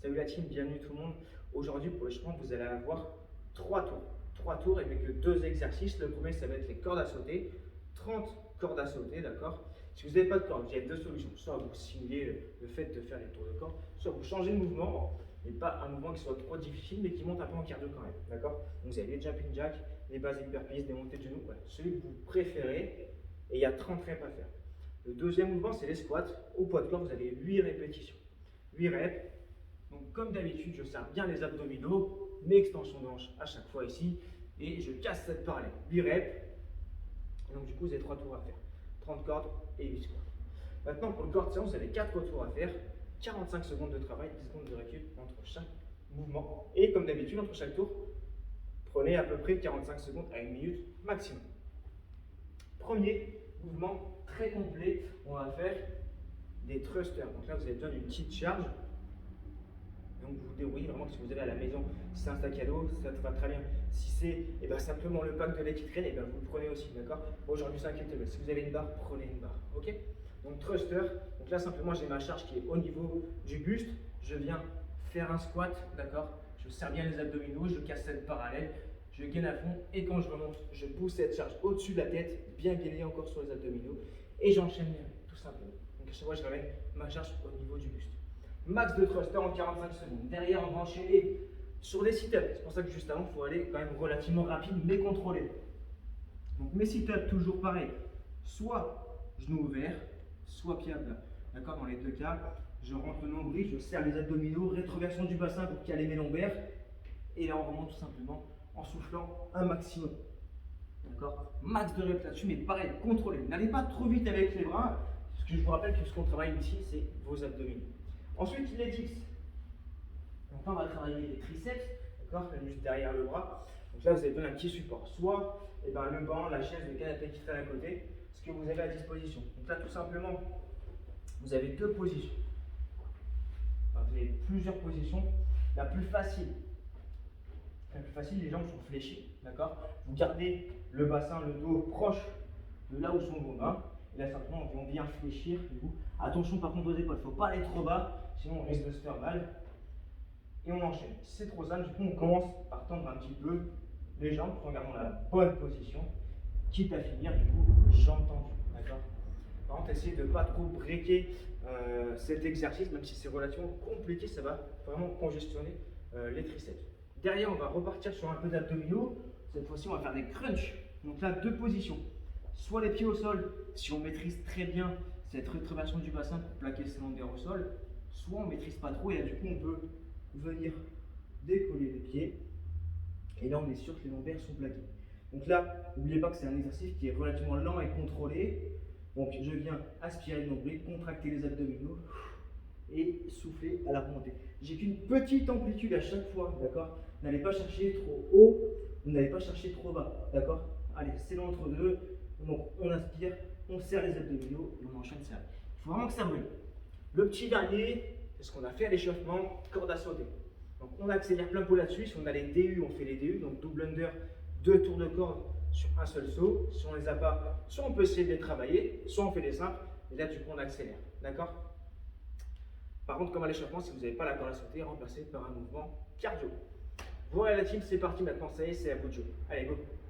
Salut la team, bienvenue tout le monde. Aujourd'hui pour l'échauffement, vous allez avoir 3 tours. 3 tours avec que 2 exercices. Le premier, ça va être les cordes à sauter. 30 cordes à sauter, d'accord. Si vous n'avez pas de cordes, vous avez deux solutions. Soit vous simulez le fait de faire les tours de cordes, soit vous changez de mouvement, mais pas un mouvement qui soit trop difficile, mais qui monte un peu en cardio quand même, d'accord. Donc vous avez les jumping jacks, les basic burpees, des montées de genoux, voilà. Celui que vous préférez, et il y a 30 reps à faire. Le deuxième mouvement, c'est les squats. Au poids de corps, vous avez 8 répétitions. 8 reps. Donc comme d'habitude, je serre bien les abdominaux, mes extensions de hanches à chaque fois ici, et je casse cette parallèle. 8 reps. Et donc du coup, vous avez 3 tours à faire. 30 cordes et 8 squats. Maintenant, pour le corps de séance, vous avez 4 tours à faire. 45 secondes de travail, 10 secondes de récup entre chaque mouvement. Et comme d'habitude, entre chaque tour, prenez à peu près 45 secondes à 1 minute maximum. Premier mouvement très complet, on va faire des thrusters. Donc là, vous avez besoin d'une petite charge. Donc vous dérouillez vraiment si vous avez à la maison. Si c'est un sac à dos, ça te va très bien. Si c'est simplement le pack de lait qui traîne, vous le prenez aussi, d'accord. Aujourd'hui, c'est un kettlebell. Si vous avez une barre, prenez une barre, ok. Donc thruster. Donc là, simplement, j'ai ma charge qui est au niveau du buste. Je viens faire un squat, d'accord. Je serre bien les abdominaux, je casse cette parallèle, je gaine à fond et quand je remonte, je pousse cette charge au-dessus de la tête, bien gainer encore sur les abdominaux et j'enchaîne bien, tout simplement. Donc à chaque fois, je ramène ma charge au niveau du buste. Max de thruster en 45 secondes. Derrière, on va enchaîner sur les sit-ups. C'est pour ça que juste avant, il faut aller quand même relativement rapide, mais contrôlé. Donc mes sit-ups, toujours pareil. Soit genou ouvert, soit pied à plat. D'accord. Dans les deux cas, je rentre le nombril, je serre les abdominaux, rétroversion du bassin pour caler mes lombaires. Et là, on remonte tout simplement en soufflant un maximum. D'accord. Max de reps là-dessus, mais pareil, contrôlé. N'allez pas trop vite avec les bras, parce que je vous rappelle que ce qu'on travaille ici, c'est vos abdominaux. Ensuite, les dips. Donc là, on va travailler les triceps, d'accord, le muscle derrière le bras. Donc là, vous avez besoin d'un petit support. Soit le banc, la chaise, le canapé qui traîne à côté, ce que vous avez à disposition. Donc là, tout simplement, vous avez deux positions. Enfin, vous avez plusieurs positions. La plus facile, les jambes sont fléchies, d'accord. Vous gardez le bassin, le dos proche de là où sont vos mains. Et là, simplement, on vient fléchir. Du coup. Attention par contre aux épaules, il ne faut pas aller trop bas, sinon on risque de se faire mal. Et on enchaîne. Si c'est trop simple, du coup, on commence par tendre un petit peu les jambes tout en gardant la bonne position, quitte à finir, du coup, jambes tendues. D'accord. Par contre, essayez de ne pas trop breaker cet exercice, même si c'est relativement compliqué, ça va vraiment congestionner les triceps. Derrière, on va repartir sur un peu d'abdominaux. Cette fois-ci, on va faire des crunchs. Donc là, deux positions. Soit les pieds au sol, si on maîtrise très bien cette rétroversion du bassin pour plaquer ses lombaires au sol, soit on ne maîtrise pas trop et là, du coup, on peut venir décoller les pieds. Et là, on est sûr que les lombaires sont plaqués. Donc là, n'oubliez pas que c'est un exercice qui est relativement lent et contrôlé. Donc je viens aspirer le nombril, contracter les abdominaux et souffler à la remontée. J'ai qu'une petite amplitude à chaque fois, d'accord. N'allez pas chercher trop haut, vous n'allez pas chercher trop bas, d'accord. Allez, c'est l'entre-deux. Donc on inspire, on serre les abdominaux et on enchaîne ça. Il faut vraiment que ça brûle. Le petit dernier, c'est ce qu'on a fait à l'échauffement, corde à sauter. Donc on accélère plein pot là-dessus. Si on a les DU, on fait les DU, donc double under, 2 tours de corde sur un seul saut. Si on ne les a pas, soit on peut essayer de les travailler, soit on fait des simples, et là du coup on accélère, d'accord. Par contre, comme à l'échauffement, si vous n'avez pas la corde à sauter, remplacez par un mouvement cardio. Voilà la team, c'est parti maintenant, ça y est, c'est à vous de jouer. Allez, go!